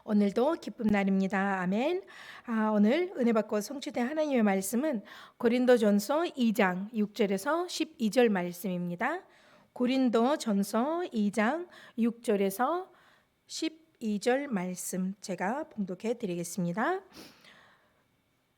오늘도 기쁜 날입니다. 아멘. 오늘 은혜 받고 성취된 하나님의 말씀은 고린도전서 2장 6절에서 12절 말씀입니다. 고린도전서 2장 6절에서 12절 말씀 제가 봉독해 드리겠습니다.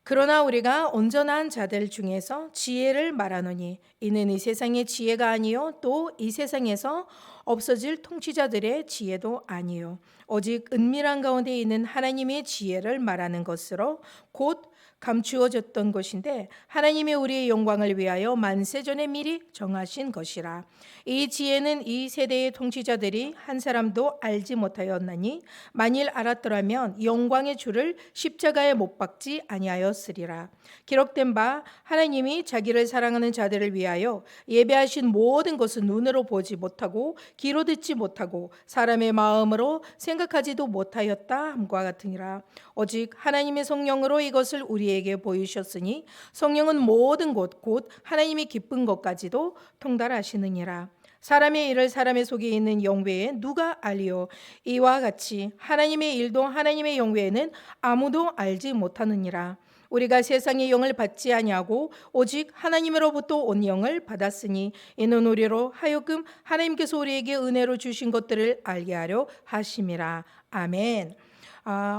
그러나 우리가 온전한 자들 중에서 지혜를 말하노니 이는 이 세상의 지혜가 아니요 또 이 세상에서 없어질 통치자들의 지혜도 아니요 오직 은밀한 가운데 있는 하나님의 지혜를 말하는 것으로 곧 감추어졌던 것인데 하나님이 우리의 영광을 위하여 만세전에 미리 정하신 것이라. 이 지혜는 이 세대의 통치자들이 한 사람도 알지 못하였나니 만일 알았더라면 영광의 주를 십자가에 못 박지 아니하였으리라. 기록된 바 하나님이 자기를 사랑하는 자들을 위하여 예배하신 모든 것은 눈으로 보지 못하고 귀로 듣지 못하고 사람의 마음으로 생각하지도 못하였다 함과 같으니라. 오직 하나님의 성령으로 이것을 우리에게 보이셨으니 성령은 모든 것 곧 하나님이 기쁜 것까지도 통달하시느니라. 사람의 일을 사람의 속에 있는 영 외에 누가 알리요? 이와 같이 하나님의 일도 하나님의 영 외에는 아무도 알지 못하느니라. 우리가 세상의 영을 받지 아니하고 오직 하나님으로부터 온 영을 받았으니 이는 우리로 하여금 하나님께서 우리에게 은혜로 주신 것들을 알게 하려 하심이라. 아멘.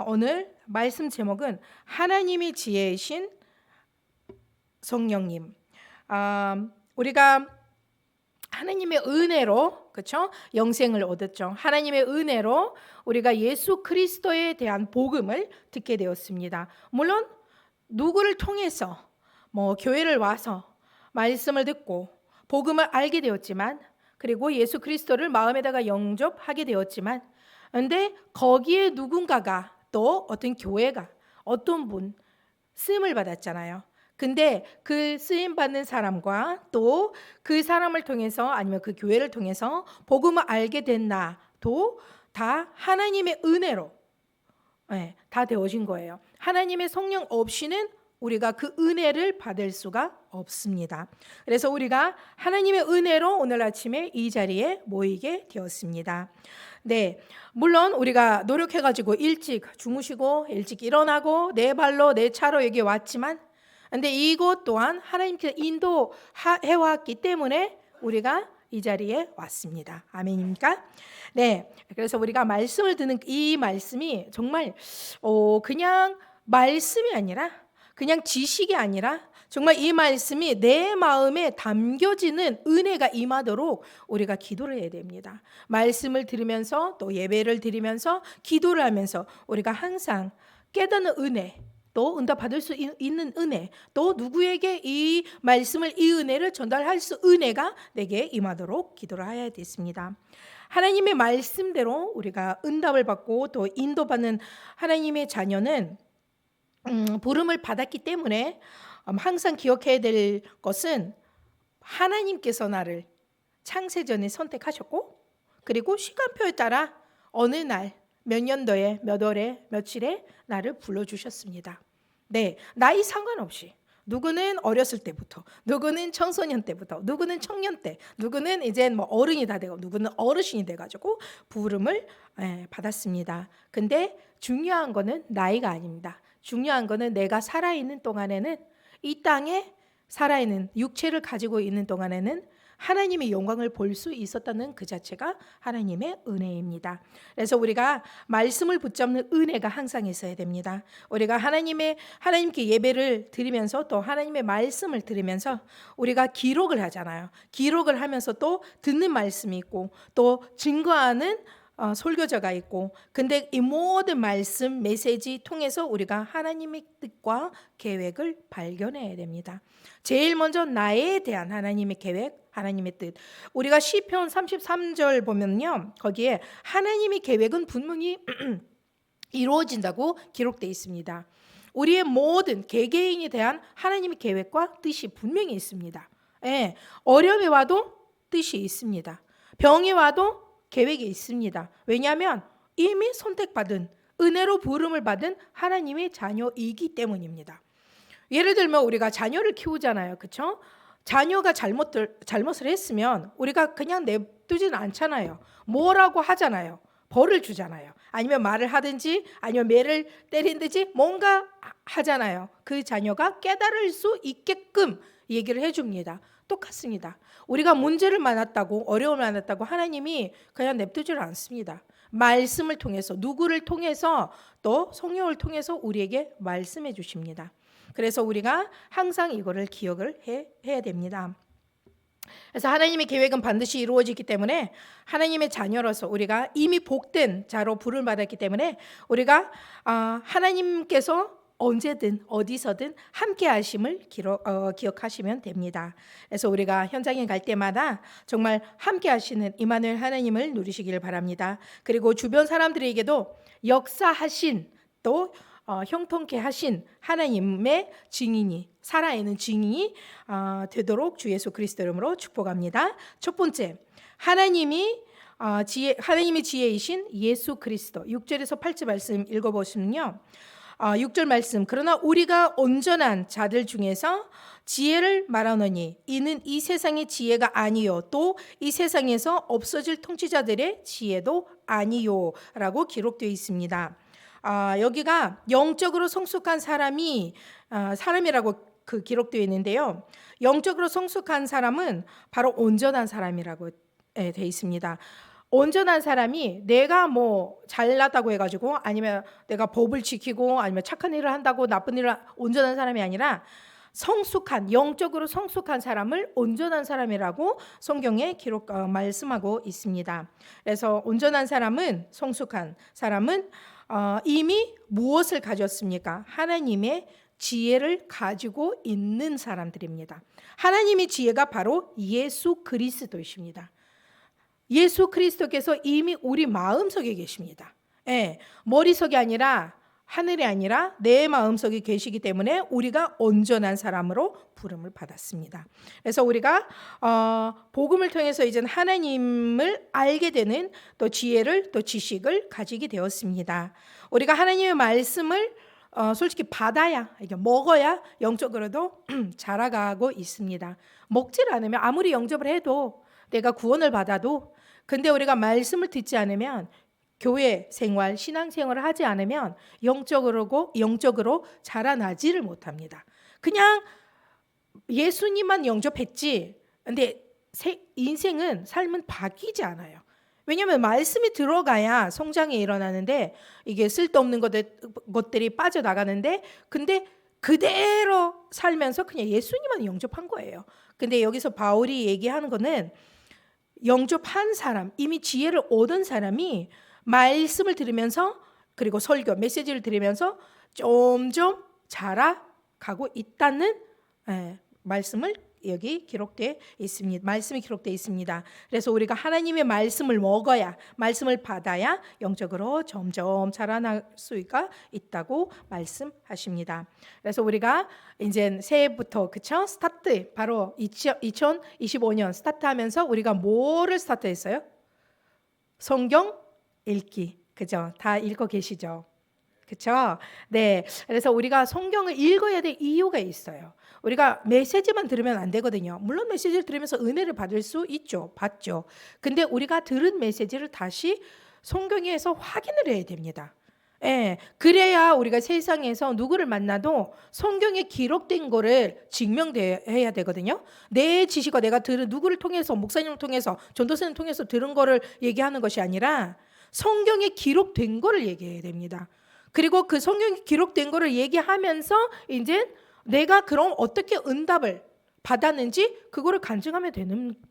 오늘 말씀 제목은 하나님이 지혜이신 성령님. 우리가 하나님의 은혜로 그렇죠? 영생을 얻었죠. 하나님의 은혜로 우리가 예수 그리스도에 대한 복음을 듣게 되었습니다. 물론 누구를 통해서 교회를 와서 말씀을 듣고 복음을 알게 되었지만 그리고 예수 그리스도를 마음에다가 영접하게 되었지만 근데 거기에 누군가가 또 어떤 교회가 어떤 분 쓰임을 받았잖아요. 근데 그 쓰임 받는 사람과 또 그 사람을 통해서 아니면 그 교회를 통해서 복음을 알게 된 나도 다 하나님의 은혜로 다 되어진 거예요. 하나님의 성령 없이는 우리가 그 은혜를 받을 수가 없습니다. 그래서 우리가 하나님의 은혜로 오늘 아침에 이 자리에 모이게 되었습니다. 네, 물론 우리가 노력해가지고 일찍 주무시고 일찍 일어나고 내 발로 내 차로 여기 왔지만 근데 이것 또한 하나님께서 인도해왔기 때문에 우리가 이 자리에 왔습니다. 아멘입니까? 네, 그래서 우리가 말씀을 듣는 이 말씀이 정말 그냥 말씀이 아니라 그냥 지식이 아니라 정말 이 말씀이 내 마음에 담겨지는 은혜가 임하도록 우리가 기도를 해야 됩니다. 말씀을 들으면서 또 예배를 드리면서 기도를 하면서 우리가 항상 깨닫는 은혜 또 응답 받을 수 있는 은혜 또 누구에게 이 말씀을 이 은혜를 전달할 수 은혜가 내게 임하도록 기도를 해야 됐습니다. 하나님의 말씀대로 우리가 응답을 받고 또 인도받는 하나님의 자녀는 부름을 받았기 때문에 항상 기억해야 될 것은 하나님께서 나를 창세전에 선택하셨고 그리고 시간표에 따라 어느 날 몇 년도에 몇 월에 며칠에 나를 불러주셨습니다. 네, 나이 상관없이 누구는 어렸을 때부터 누구는 청소년 때부터 누구는 청년 때 누구는 이제 어른이 다 되고 누구는 어르신이 돼가지고 부름을 받았습니다. 근데 중요한 거는 나이가 아닙니다. 중요한 거는 내가 살아있는 동안에는 이 땅에 살아있는 육체를 가지고 있는 동안에는 하나님의 영광을 볼 수 있었다는 그 자체가 하나님의 은혜입니다. 그래서 우리가 말씀을 붙잡는 은혜가 항상 있어야 됩니다. 우리가 하나님께 예배를 드리면서 또 하나님의 말씀을 들으면서 우리가 기록을 하잖아요. 기록을 하면서 또 듣는 말씀이 있고 또 증거하는 설교자가 있고 근데 이 모든 말씀 메시지 통해서 우리가 하나님의 뜻과 계획을 발견해야 됩니다. 제일 먼저 나에 대한 하나님의 계획 하나님의 뜻 우리가 시편 33절 보면요 거기에 하나님의 계획은 분명히 이루어진다고 기록되어 있습니다. 우리의 모든 개개인에 대한 하나님의 계획과 뜻이 분명히 있습니다. 어려움이 와도 뜻이 있습니다. 병이 와도 계획이 있습니다. 왜냐하면 이미 선택받은 은혜로 부름을 받은 하나님의 자녀이기 때문입니다. 예를 들면 우리가 자녀를 키우잖아요. 그렇죠? 자녀가 잘못을 했으면 우리가 그냥 냅두지는 않잖아요. 뭐라고 하잖아요. 벌을 주잖아요. 아니면 말을 하든지 아니면 매를 때린든지 뭔가 하잖아요. 그 자녀가 깨달을 수 있게끔 얘기를 해줍니다. 똑같습니다. 우리가 문제를 만났다고 어려움을 만났다고 하나님이 그냥 냅두지를 않습니다. 말씀을 통해서 누구를 통해서 또 성령을 통해서 우리에게 말씀해 주십니다. 그래서 우리가 항상 이거를 기억을 해야 됩니다. 그래서 하나님의 계획은 반드시 이루어지기 때문에 하나님의 자녀로서 우리가 이미 복된 자로 부름을 받았기 때문에 우리가 하나님께서 언제든 어디서든 함께 하심을 기억하시면 됩니다. 그래서 우리가 현장에 갈 때마다 정말 함께 하시는 임마누엘 하나님을 누리시길 바랍니다. 그리고 주변 사람들에게도 역사하신 또 형통케 하신 하나님의 증인이 살아있는 증인이 되도록 주 예수 그리스도 이름으로 축복합니다. 첫 번째, 하나님의 지혜이신 예수 그리스도 6절에서 8절 말씀 읽어보시면요. 6절 말씀, 그러나 우리가 온전한 자들 중에서 지혜를 말하노니 이는 이 세상의 지혜가 아니요 또 이 세상에서 없어질 통치자들의 지혜도 아니요 라고 기록되어 있습니다. 여기가 영적으로 성숙한 사람이라고 기록되어 있는데요. 영적으로 성숙한 사람은 바로 온전한 사람이라고 되어 있습니다. 온전한 사람이 내가 뭐 잘났다고 해가지고 아니면 내가 법을 지키고 아니면 착한 일을 한다고 나쁜 일을 온전한 사람이 아니라 영적으로 성숙한 사람을 온전한 사람이라고 성경에 말씀하고 있습니다. 그래서 온전한 사람은 성숙한 사람은 이미 무엇을 가졌습니까? 하나님의 지혜를 가지고 있는 사람들입니다. 하나님의 지혜가 바로 예수 그리스도이십니다. 예수 그리스도께서 이미 우리 마음속에 계십니다. 머릿속이 아니라 하늘이 아니라 내 마음속에 계시기 때문에 우리가 온전한 사람으로 부름을 받았습니다. 그래서 우리가 복음을 통해서 이제 하나님을 알게 되는 또 지혜를 또 지식을 가지게 되었습니다. 우리가 하나님의 말씀을 솔직히 받아야 이게 먹어야 영적으로도 자라가고 있습니다. 먹질 않으면 아무리 영접을 해도 내가 구원을 받아도 근데 우리가 말씀을 듣지 않으면 교회 생활, 신앙 생활을 하지 않으면 영적으로 자라나지를 못합니다. 그냥 예수님만 영접했지. 근데 삶은 바뀌지 않아요. 왜냐하면 말씀이 들어가야 성장이 일어나는데 이게 쓸데없는 것들이 빠져나가는데 근데 그대로 살면서 그냥 예수님만 영접한 거예요. 근데 여기서 바울이 얘기하는 거는 영접한 사람, 이미 지혜를 얻은 사람이 말씀을 들으면서 그리고 설교, 메시지를 들으면서 점점 자라가고 있다는 말씀을 여기 기록되어 있습니다. 말씀이 기록되어 있습니다. 그래서 우리가 하나님의 말씀을 먹어야, 말씀을 받아야 영적으로 점점 자라날 수가 있다고 말씀하십니다. 그래서 우리가 이제 새해부터 스타트 바로 2025년 스타트하면서 우리가 뭐를 스타트했어요? 성경 읽기, 그죠? 다 읽고 계시죠? 그렇죠? 네. 그래서 우리가 성경을 읽어야 될 이유가 있어요. 우리가 메시지만 들으면 안 되거든요. 물론 메시지를 들으면서 은혜를 받을 수 있죠. 받죠. 근데 우리가 들은 메시지를 다시 성경에서 확인을 해야 됩니다. 그래야 우리가 세상에서 누구를 만나도 성경에 기록된 거를 증명해야 되거든요. 내 지식과 내가 들은 누구를 통해서 목사님을 통해서 전도사님을 통해서 들은 거를 얘기하는 것이 아니라 성경에 기록된 거를 얘기해야 됩니다. 그리고 그 성경에 기록된 거를 얘기하면서 이제 내가 그럼 어떻게 응답을 받았는지 그거를 간증하면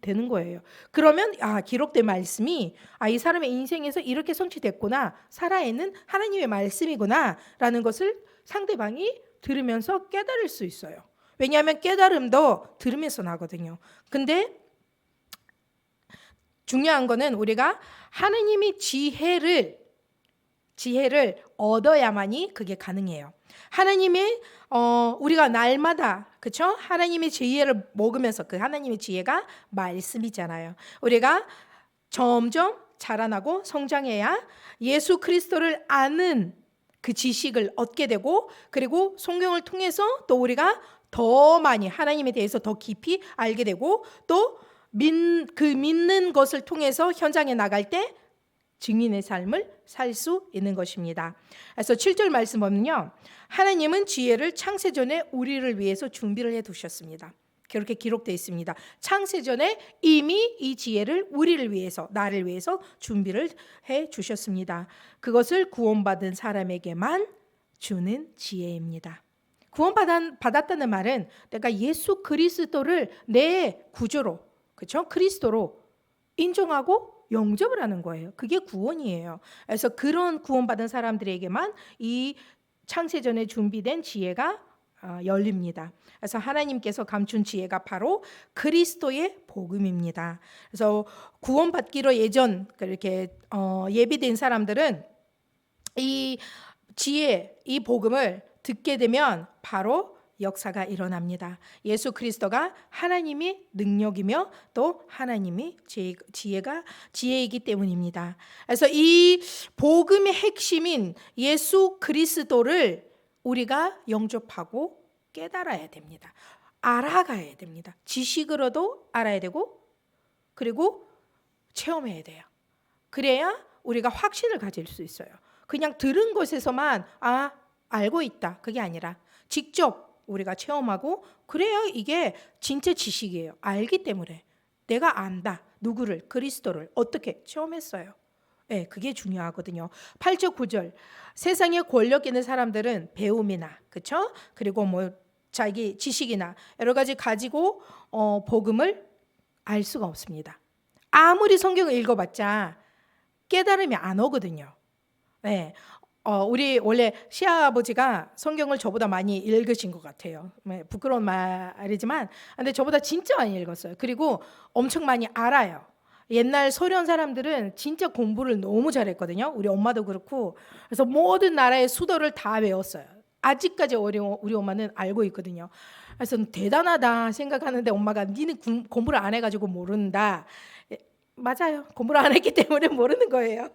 되는 거예요. 그러면 기록된 말씀이 이 사람의 인생에서 이렇게 성취됐구나, 살아있는 하나님의 말씀이구나 라는 것을 상대방이 들으면서 깨달을 수 있어요. 왜냐하면 깨달음도 들으면서 나거든요. 근데 중요한 거는 우리가 하나님의 지혜를 얻어야만이 그게 가능해요. 하나님의 우리가 날마다 그렇죠? 하나님의 지혜를 먹으면서 그 하나님의 지혜가 말씀이잖아요. 우리가 점점 자라나고 성장해야 예수 그리스도를 아는 그 지식을 얻게 되고 그리고 성경을 통해서 또 우리가 더 많이 하나님에 대해서 더 깊이 알게 되고 또 믿는 것을 통해서 현장에 나갈 때 증인의 삶을 살 수 있는 것입니다. 그래서 7절 말씀 보면요, 하나님은 지혜를 창세전에 우리를 위해서 준비를 해두셨습니다. 그렇게 기록되어 있습니다. 창세전에 이미 이 지혜를 우리를 위해서, 나를 위해서 준비를 해주셨습니다. 그것을 구원받은 사람에게만 주는 지혜입니다. 구원받았다는 말은 내가 예수 그리스도를 내 구주로, 그렇죠? 그리스도로 인정하고 영접을 하는 거예요. 그게 구원이에요. 그래서 그런 구원받은 사람들에게만 이 창세전에 준비된 지혜가 열립니다. 그래서 하나님께서 감춘 지혜가 바로 그리스도의 복음입니다. 그래서 구원받기로 예전 그렇게 예비된 사람들은 이 지혜, 이 복음을 듣게 되면 바로 역사가 일어납니다. 예수 그리스도가 하나님의 능력이며 또 하나님의 지혜이기 때문입니다. 그래서 이 복음의 핵심인 예수 그리스도를 우리가 영접하고 깨달아야 됩니다. 알아가야 됩니다. 지식으로도 알아야 되고 그리고 체험해야 돼요. 그래야 우리가 확신을 가질 수 있어요. 그냥 들은 것에서만 알고 있다, 그게 아니라 직접 우리가 체험하고 그래야 이게 진짜 지식이에요. 알기 때문에 내가 안다. 누구를? 그리스도를 어떻게 체험했어요. 네, 그게 중요하거든요. 8절 9절 세상에 권력 있는 사람들은 배움이나 그렇죠? 그리고 뭐 자기 지식이나 여러 가지 가지고 복음을 알 수가 없습니다. 아무리 성경을 읽어봤자 깨달음이 안 오거든요. 네. 우리 원래 시아버지가 성경을 저보다 많이 읽으신 것 같아요. 부끄러운 말이지만 근데 저보다 진짜 많이 읽었어요. 그리고 엄청 많이 알아요. 옛날 소련 사람들은 진짜 공부를 너무 잘했거든요. 우리 엄마도 그렇고. 그래서 모든 나라의 수도를 다 외웠어요. 아직까지 우리 엄마는 알고 있거든요. 그래서 대단하다 생각하는데 엄마가 니는 공부를 안 해가지고 모른다. 맞아요. 공부를 안 했기 때문에 모르는 거예요.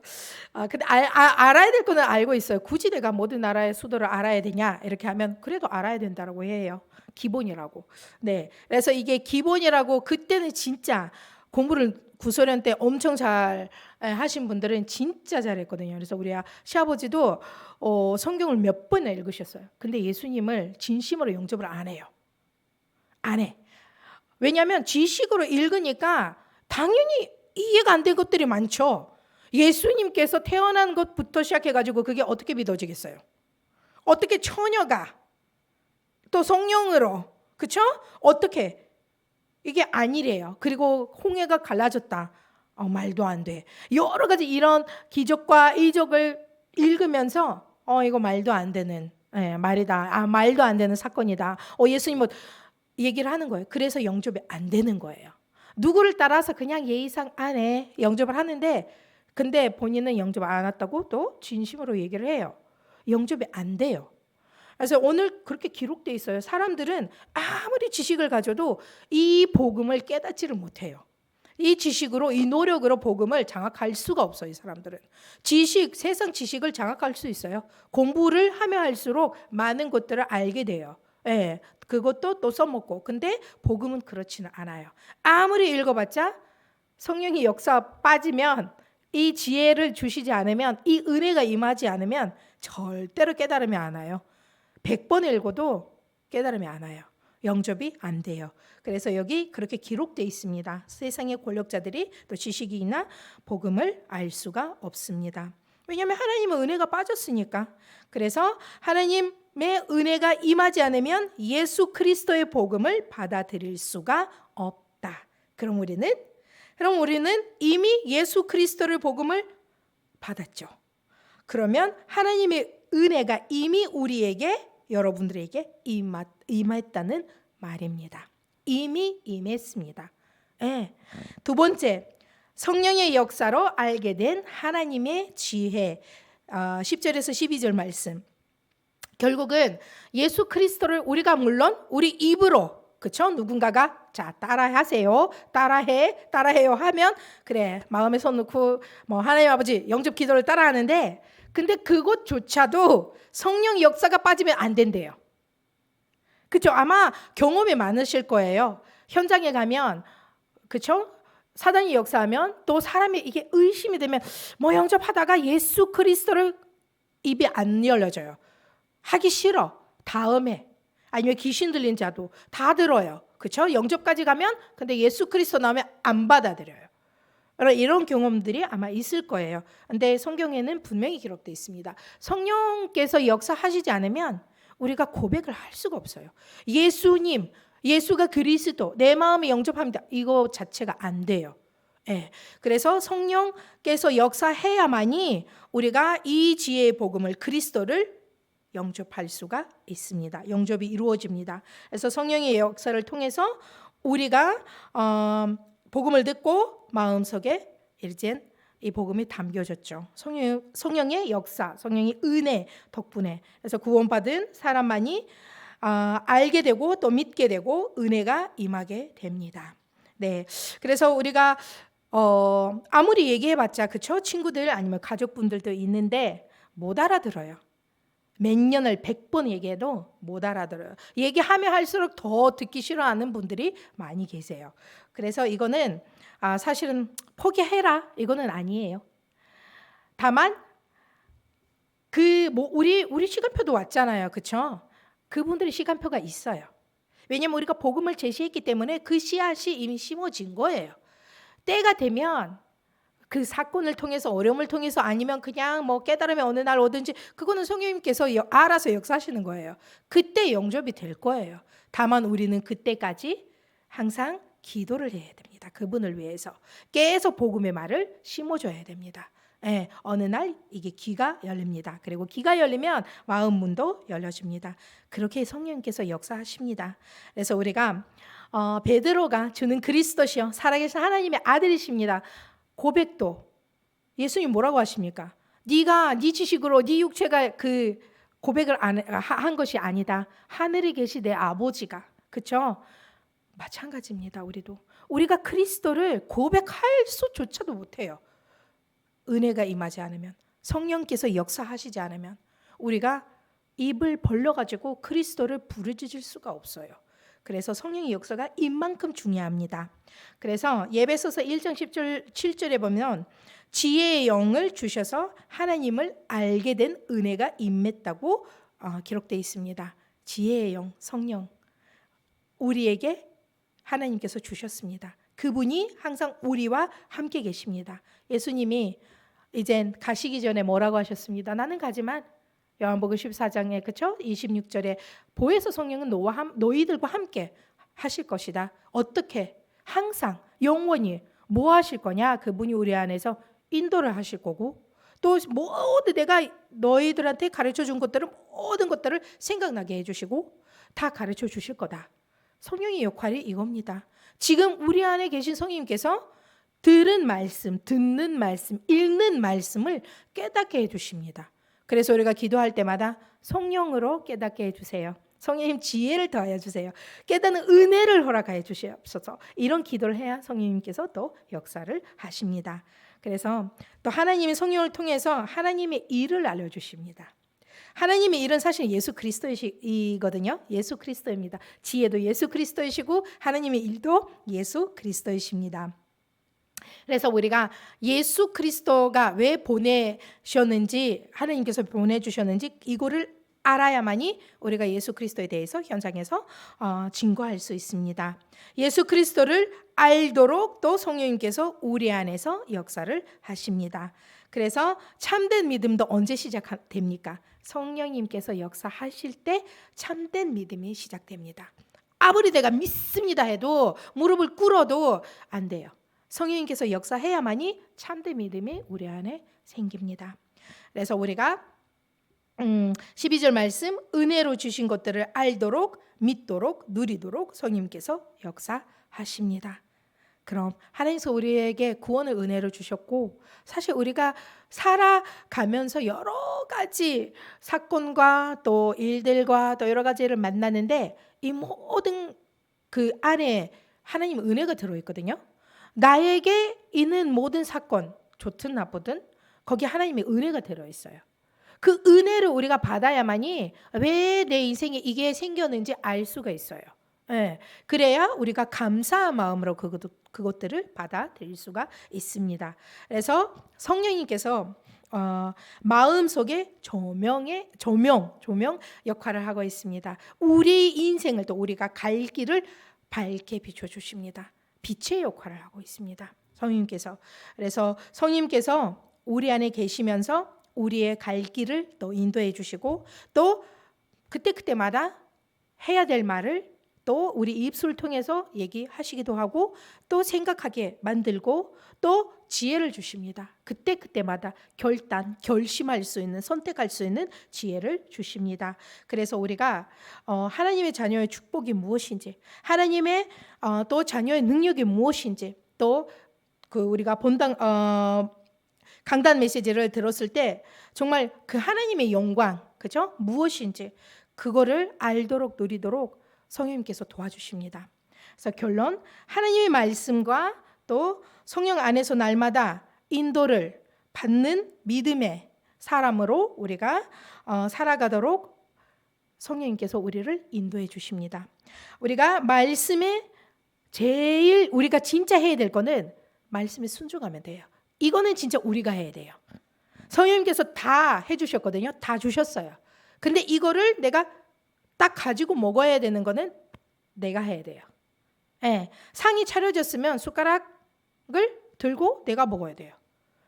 근데 알아야 될 거는 알고 있어요. 굳이 내가 모든 나라의 수도를 알아야 되냐 이렇게 하면 그래도 알아야 된다고 해요. 기본이라고. 네. 그래서 이게 기본이라고 그때는 진짜 공부를 구소련 때 엄청 잘 하신 분들은 진짜 잘했거든요. 그래서 우리 시아버지도 성경을 몇 번이나 읽으셨어요. 근데 예수님을 진심으로 영접을 안 해요. 안 해. 왜냐하면 지식으로 읽으니까 당연히 이해가 안 된 것들이 많죠. 예수님께서 태어난 것부터 시작해가지고 그게 어떻게 믿어지겠어요? 어떻게 처녀가 또 성령으로 그렇죠? 어떻게 이게 아니래요. 그리고 홍해가 갈라졌다. 말도 안 돼. 여러 가지 이런 기적과 이적을 읽으면서 이거 말도 안 되는 말이다. 말도 안 되는 사건이다. 예수님 뭐 얘기를 하는 거예요. 그래서 영접이 안 되는 거예요. 누구를 따라서 그냥 예의상 안에 영접을 하는데 근데 본인은 영접 안 했다고 또 진심으로 얘기를 해요. 영접이 안 돼요. 그래서 오늘 그렇게 기록되어 있어요. 사람들은 아무리 지식을 가져도 이 복음을 깨닫지를 못해요. 이 지식으로 이 노력으로 복음을 장악할 수가 없어요. 이 사람들은 세상 지식을 장악할 수 있어요. 공부를 하면 할수록 많은 것들을 알게 돼요. 예, 그것도 또 써먹고. 근데 복음은 그렇지는 않아요. 아무리 읽어봤자 성령이 역사 빠지면 이 지혜를 주시지 않으면 이 은혜가 임하지 않으면 절대로 깨달음이 안 와요. 100번 읽어도 깨달음이 안 와요. 영접이 안 돼요. 그래서 여기 그렇게 기록되어 있습니다. 세상의 권력자들이 또 지식이나 복음을 알 수가 없습니다. 왜냐하면 하나님의 은혜가 빠졌으니까. 그래서 하나님의 은혜가 임하지 않으면 예수 그리스도의 복음을 받아들일 수가 없다. 그럼 우리는 이미 예수 그리스도의 복음을 받았죠. 그러면 하나님의 은혜가 이미 우리에게 여러분들에게 임했다는 말입니다. 이미 임했습니다. 네. 두 번째, 성령의 역사로 알게 된 하나님의 지혜. 10절에서 12절 말씀. 결국은 예수 그리스도를 우리가 물론 우리 입으로 그렇죠? 누군가가 자 따라하세요, 따라해요 하면 그래 마음에 손 놓고 뭐 하나님 아버지 영접 기도를 따라하는데 근데 그것조차도 성령 역사가 빠지면 안 된대요. 그렇죠? 아마 경험이 많으실 거예요. 현장에 가면 그렇죠? 사단이 역사하면 또 사람이 이게 의심이 되면 뭐 영접하다가 예수 그리스도를 입이 안 열려져요. 하기 싫어. 다음에 아니면 귀신 들린 자도 다 들어요. 그렇죠? 영접까지 가면 근데 예수 그리스도 나오면 안 받아들여요. 이런 경험들이 아마 있을 거예요. 근데 성경에는 분명히 기록되어 있습니다. 성령께서 역사하시지 않으면 우리가 고백을 할 수가 없어요. 예수님, 예수가 그리스도, 내 마음에 영접합니다. 이거 자체가 안 돼요. 예. 그래서 성령께서 역사해야만이 우리가 이 지혜의 복음을 그리스도를 영접할 수가 있습니다. 영접이 이루어집니다. 그래서 성령의 역사를 통해서 우리가 복음을 듣고 마음속에 이젠 이 복음이 담겨졌죠. 성령의 역사, 성령의 은혜 덕분에 그래서 구원받은 사람만이 알게 되고 또 믿게 되고 은혜가 임하게 됩니다. 네, 그래서 우리가 아무리 얘기해봤자 그쵸? 친구들 아니면 가족분들도 있는데 못 알아들어요. 몇 년을 100번 얘기해도 못 알아들어요. 얘기하면 할수록 더 듣기 싫어하는 분들이 많이 계세요. 그래서 이거는 사실은 포기해라 이거는 아니에요. 다만 우리 시간표도 왔잖아요, 그렇죠? 그분들의 시간표가 있어요. 왜냐하면 우리가 복음을 제시했기 때문에 그 씨앗이 이미 심어진 거예요. 때가 되면 그 사건을 통해서 어려움을 통해서 아니면 그냥 뭐 깨달음이 어느 날 오든지 그거는 성령님께서 알아서 역사하시는 거예요. 그때 영접이 될 거예요. 다만 우리는 그때까지 항상 기도를 해야 됩니다. 그분을 위해서 계속 복음의 말을 심어줘야 됩니다. 예, 어느 날 이게 귀가 열립니다. 그리고 귀가 열리면 마음 문도 열려집니다. 그렇게 성령님께서 역사하십니다. 그래서 우리가 베드로가 주는 그리스도시요 살아계신 하나님의 아들이십니다. 고백도 예수님 뭐라고 하십니까? 네가 네 지식으로 네 육체가 그 고백을 한 것이 아니다. 하늘에 계시 내 아버지가. 그렇죠? 마찬가지입니다. 우리가 그리스도를 고백할 수조차도 못해요. 은혜가 임하지 않으면 성령께서 역사하시지 않으면 우리가 입을 벌려가지고 그리스도를 부르짖을 수가 없어요. 그래서 성령의 역사가 이만큼 중요합니다. 그래서 예배소서 1장 7절에 보면 지혜의 영을 주셔서 하나님을 알게 된 은혜가 임했다고 기록되어 있습니다. 지혜의 영, 성령 우리에게 하나님께서 주셨습니다. 그분이 항상 우리와 함께 계십니다. 예수님이 이젠 가시기 전에 뭐라고 하셨습니다. 나는 가지만 요한복음 14장에 그렇죠? 26절에 보혜사 성령은 너희들과 함께 하실 것이다. 어떻게? 항상 영원히 뭐 하실 거냐? 그분이 우리 안에서 인도를 하실 거고 또 모두 내가 너희들한테 가르쳐 준 것들을 모든 것들을 생각나게 해주시고 다 가르쳐 주실 거다. 성령의 역할이 이겁니다. 지금 우리 안에 계신 성령님께서 들은 말씀, 듣는 말씀, 읽는 말씀을 깨닫게 해주십니다. 그래서 우리가 기도할 때마다 성령으로 깨닫게 해주세요. 성령님 지혜를 더하여 주세요. 깨닫는 은혜를 허락하여 주시옵소서. 이런 기도를 해야 성령님께서 또 역사를 하십니다. 그래서 또 하나님의 성령을 통해서 하나님의 일을 알려주십니다. 하나님의 일은 사실 예수 그리스도이거든요. 예수 그리스도입니다. 지혜도 예수 그리스도이시고 하나님의 일도 예수 그리스도이십니다. 그래서 우리가 예수 그리스도가 왜 보내셨는지 하나님께서 보내주셨는지 이거를 알아야만이 우리가 예수 그리스도에 대해서 현장에서 증거할 수 있습니다. 예수 그리스도를 알도록 또 성령님께서 우리 안에서 역사를 하십니다. 그래서 참된 믿음도 언제 시작됩니까? 성령님께서 역사하실 때 참된 믿음이 시작됩니다. 아무리 내가 믿습니다 해도 무릎을 꿇어도 안 돼요. 성령님께서 역사해야만이 참된 믿음이 우리 안에 생깁니다. 그래서 우리가 12절 말씀 은혜로 주신 것들을 알도록 믿도록 누리도록 성령님께서 역사하십니다. 그럼 하나님께서 우리에게 구원을 은혜로 주셨고 사실 우리가 살아가면서 여러 가지 사건과 또 일들과 또 여러 가지를 만나는데 이 모든 그 안에 하나님 은혜가 들어있거든요. 나에게 있는 모든 사건 좋든 나쁘든 거기 하나님의 은혜가 들어있어요. 그 은혜를 우리가 받아야만이 왜 내 인생에 이게 생겼는지 알 수가 있어요. 예, 그래야 우리가 감사한 마음으로 그것들을 받아들일 수가 있습니다. 그래서 성령님께서 마음속에 조명 역할을 하고 있습니다. 우리 인생을 또 우리가 갈 길을 밝게 비춰 주십니다. 빛의 역할을 하고 있습니다. 성령님께서. 그래서 성령님께서 우리 안에 계시면서 우리의 갈 길을 또 인도해 주시고 또 그때마다 해야 될 말을 또 우리 입술을 통해서 얘기하시기도 하고 또 생각하게 만들고 또 지혜를 주십니다. 그때마다 결심할 수 있는, 선택할 수 있는 지혜를 주십니다. 그래서 우리가 하나님의 자녀의 축복이 무엇인지, 하나님의 또 자녀의 능력이 무엇인지, 또 그 우리가 강단 메시지를 들었을 때 정말 그 하나님의 영광, 그죠? 무엇인지 그거를 알도록 누리도록 성령님께서 도와주십니다. 그래서 결론, 하나님의 말씀과 또 성령 안에서 날마다 인도를 받는 믿음의 사람으로 우리가 살아가도록 성령님께서 우리를 인도해 주십니다. 우리가 말씀에 제일 우리가 진짜 해야 될 거는 말씀에 순종하면 돼요. 이거는 진짜 우리가 해야 돼요. 성령님께서 다 해주셨거든요. 다 주셨어요. 근데 이거를 내가 딱 가지고 먹어야 되는 거는 내가 해야 돼요. 예, 상이 차려졌으면 숟가락을 들고 내가 먹어야 돼요.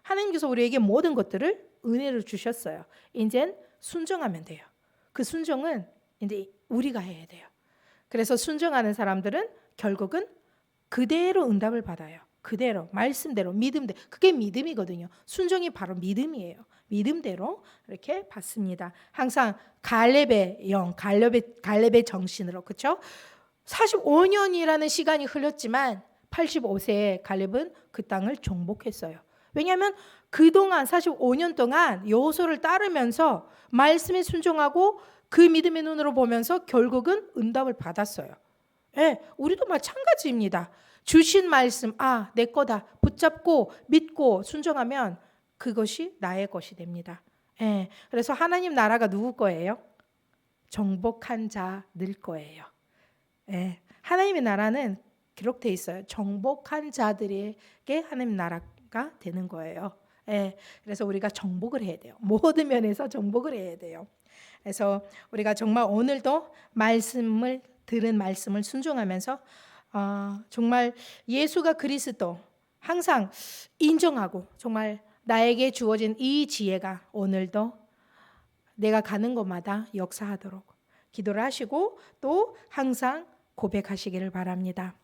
하나님께서 우리에게 모든 것들을 은혜로 주셨어요. 이젠 순종하면 돼요. 그 순종은 이제 우리가 해야 돼요. 그래서 순종하는 사람들은 결국은 그대로 응답을 받아요. 그대로 말씀대로 믿음대로. 그게 믿음이거든요. 순종이 바로 믿음이에요. 믿음대로 이렇게 받습니다. 항상 갈렙의 영, 갈렙의 정신으로, 그렇죠? 45년이라는 시간이 흘렀지만 85세에 갈렙은 그 땅을 정복했어요. 왜냐하면 그동안 45년 동안 여호수아를 따르면서 말씀에 순종하고 그 믿음의 눈으로 보면서 결국은 응답을 받았어요. 예, 우리도 마찬가지입니다. 주신 말씀, 내 거다 붙잡고 믿고 순종하면 그것이 나의 것이 됩니다. 예, 그래서 하나님 나라가 누구 거예요? 정복한 자들 거예요. 예, 하나님의 나라는 기록되어 있어요. 정복한 자들에게 하나님 나라가 되는 거예요. 예, 그래서 우리가 정복을 해야 돼요. 모든 면에서 정복을 해야 돼요. 그래서 우리가 정말 오늘도 들은 말씀을 순종하면서 정말 예수가 그리스도 항상 인정하고 정말 나에게 주어진 이 지혜가 오늘도 내가 가는 곳마다 역사하도록 기도를 하시고 또 항상 고백하시기를 바랍니다.